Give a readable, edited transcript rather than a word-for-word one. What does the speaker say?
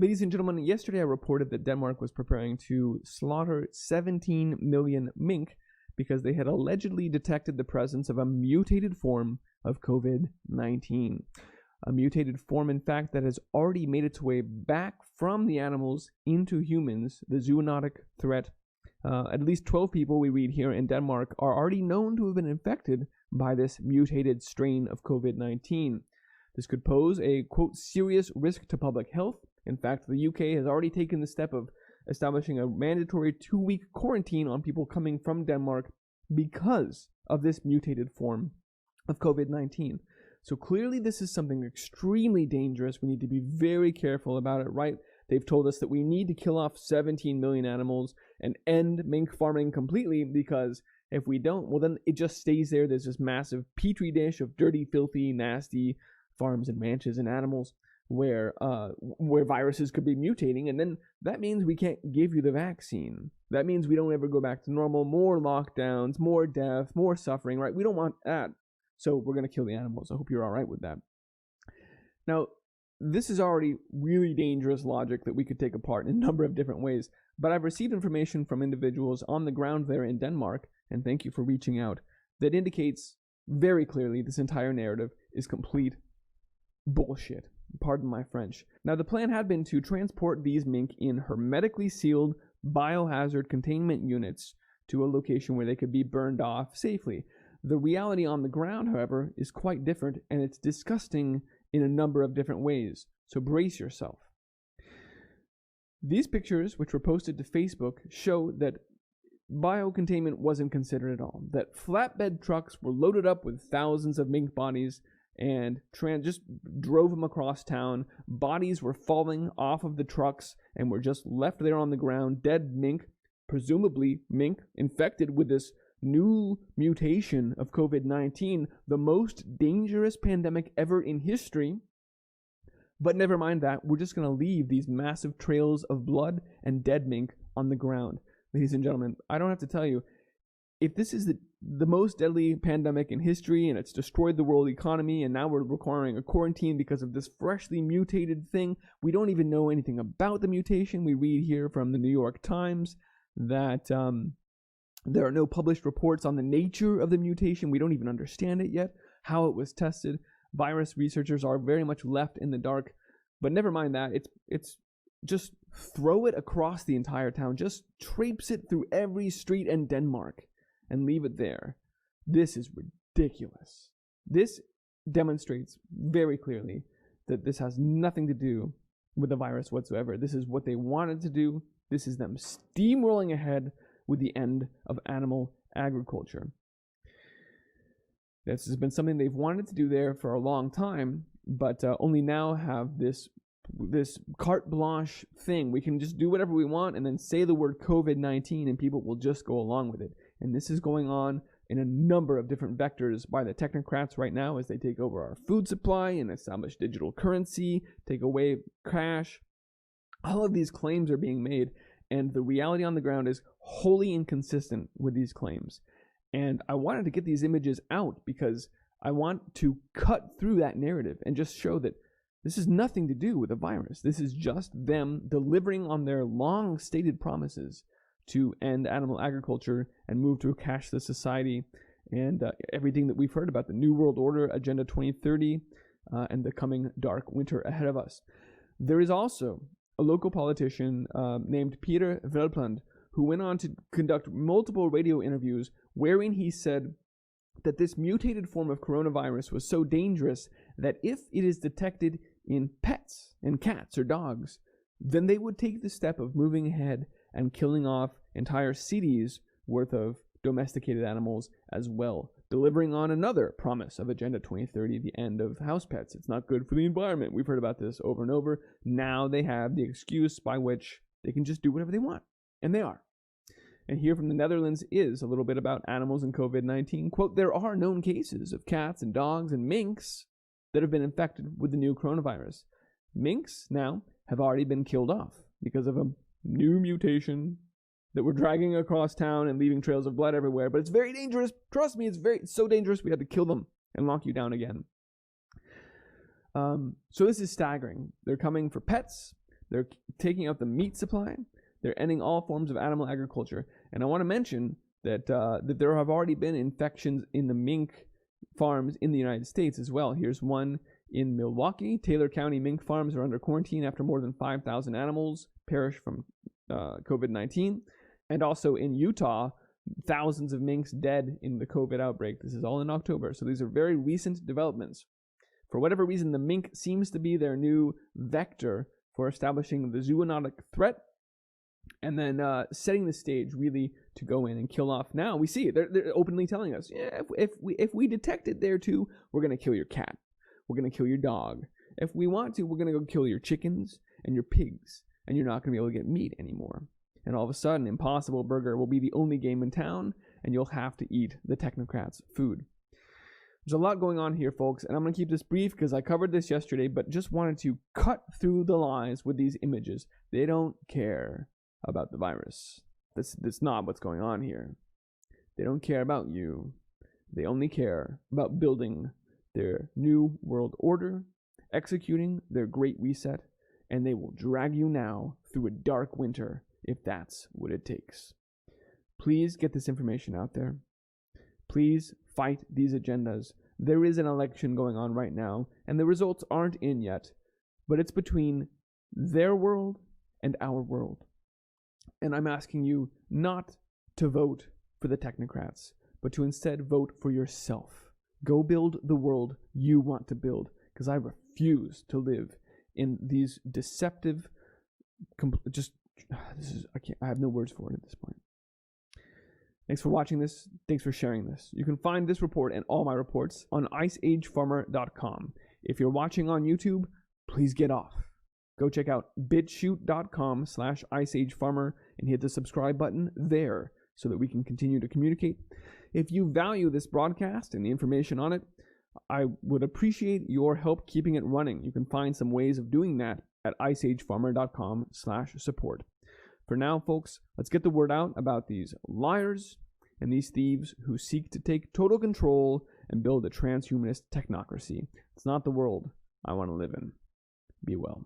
Ladies and gentlemen, yesterday I reported that Denmark was preparing to slaughter 17 million mink because they had allegedly detected the presence of a mutated form of COVID-19. A mutated form, in fact, that has already made its way back from the animals into humans. The zoonotic threat. At least 12 people, we read here in Denmark, are already known to have been infected by this mutated strain of COVID-19. This could pose a, quote, serious risk to public health. In fact, the UK has already taken the step of establishing a mandatory 2-week quarantine on people coming from Denmark because of this mutated form of COVID-19. So clearly this is something extremely dangerous. We need to be very careful about it, right? They've told us that we need to kill off 17 million animals and end mink farming completely, because if we don't, well, then it just stays there. There's this massive petri dish of dirty, filthy, nasty farms and ranches and animals where viruses could be mutating, and then that means we can't give you the vaccine. That means we don't ever go back to normal. More lockdowns, more death, more suffering, right? We don't want that. So we're going to kill the animals. I hope you're all right with that. Now, this is already really dangerous logic that we could take apart in a number of different ways, but I've received information from individuals on the ground there in Denmark, and thank you for reaching out, that indicates very clearly this entire narrative is complete bullshit. Pardon my French. Now, the plan had been to transport these mink in hermetically sealed biohazard containment units to a location where they could be burned off safely. The reality on the ground, however, is quite different, and it's disgusting in a number of different ways. So brace yourself. These pictures, which were posted to Facebook, show that biocontainment wasn't considered at all. That flatbed trucks were loaded up with thousands of mink bodies and just drove them across town. Bodies were falling off of the trucks and were just left there on the ground. Dead mink, presumably mink infected with this new mutation of COVID-19, the most dangerous pandemic ever in history. But never mind that, we're just going to leave these massive trails of blood and dead mink on the ground. Ladies and gentlemen, I don't have to tell you, if this is the most deadly pandemic in history and it's destroyed the world economy, and now we're requiring a quarantine because of this freshly mutated thing, we don't even know anything about the mutation. We read here from the New York Times that there are no published reports on the nature of the mutation. We don't even understand it yet, how it was tested. Virus researchers are very much left in the dark. But never mind that. It's just throw it across the entire town. Just traipse it through every street in Denmark and leave it there. This is ridiculous. This demonstrates very clearly that this has nothing to do with the virus whatsoever. This is what they wanted to do. This is them steamrolling ahead with the end of animal agriculture. This has been something they've wanted to do there for a long time, but only now have this carte blanche thing. We can just do whatever we want and then say the word COVID-19 and people will just go along with it. And this is going on in a number of different vectors by the technocrats right now as they take over our food supply and establish digital currency, take away cash. All of these claims are being made, and the reality on the ground is wholly inconsistent with these claims. And I wanted to get these images out because I want to cut through that narrative and just show that this has nothing to do with the virus. This is just them delivering on their long-stated promises to end animal agriculture and move to a cashless society, and everything that we've heard about the New World Order, Agenda 2030, and the coming dark winter ahead of us. There is also a local politician named Peter Velplund, who went on to conduct multiple radio interviews wherein he said that this mutated form of coronavirus was so dangerous that if it is detected in pets and cats or dogs, then they would take the step of moving ahead and killing off entire cities worth of domesticated animals as well, delivering on another promise of Agenda 2030, the end of house pets. It's not good for the environment. We've heard about this over and over. Now they have the excuse by which they can just do whatever they want, and they are. And here from the Netherlands is a little bit about animals and COVID-19. Quote, there are known cases of cats and dogs and minks that have been infected with the new coronavirus. Minks now have already been killed off because of a new mutation that we're dragging across town and leaving trails of blood everywhere. But it's very dangerous. Trust me, it's so dangerous we had to kill them and lock you down again. So this is staggering. They're coming for pets. They're taking out the meat supply. They're ending all forms of animal agriculture. And I want to mention that that there have already been infections in the mink farms in the United States as well. Here's one in Milwaukee. Taylor County mink farms are under quarantine after more than 5,000 animals perish from COVID-19. And also in Utah, thousands of minks dead in the COVID outbreak. This is all in October. So these are very recent developments. For whatever reason, the mink seems to be their new vector for establishing the zoonotic threat and then setting the stage really to go in and kill off. Now we see it. They're openly telling us, yeah, if we detect it there too, we're going to kill your cat. We're going to kill your dog. If we want to, we're going to go kill your chickens and your pigs, and you're not going to be able to get meat anymore. And all of a sudden, Impossible Burger will be the only game in town, and you'll have to eat the technocrats' food. There's a lot going on here, folks, and I'm going to keep this brief because I covered this yesterday, but just wanted to cut through the lies with these images. They don't care about the virus. That's not what's going on here. They don't care about you. They only care about building their new world order, executing their great reset, and they will drag you now through a dark winter if that's what it takes. Please get this information out there. Please fight these agendas. There is an election going on right now, and the results aren't in yet, but it's between their world and our world. And I'm asking you not to vote for the technocrats, but to instead vote for yourself. Go build the world you want to build, because I refuse to live in these deceptive, I have no words for it at this point. Thanks for watching this. Thanks for sharing this. You can find this report and all my reports on iceagefarmer.com. If you're watching on YouTube, please get off. Go check out bitshoot.com/iceagefarmer and hit the subscribe button there so that we can continue to communicate. If you value this broadcast and the information on it, I would appreciate your help keeping it running. You can find some ways of doing that at iceagefarmer.com/support. For now, folks, let's get the word out about these liars and these thieves who seek to take total control and build a transhumanist technocracy. It's not the world I want to live in. Be well.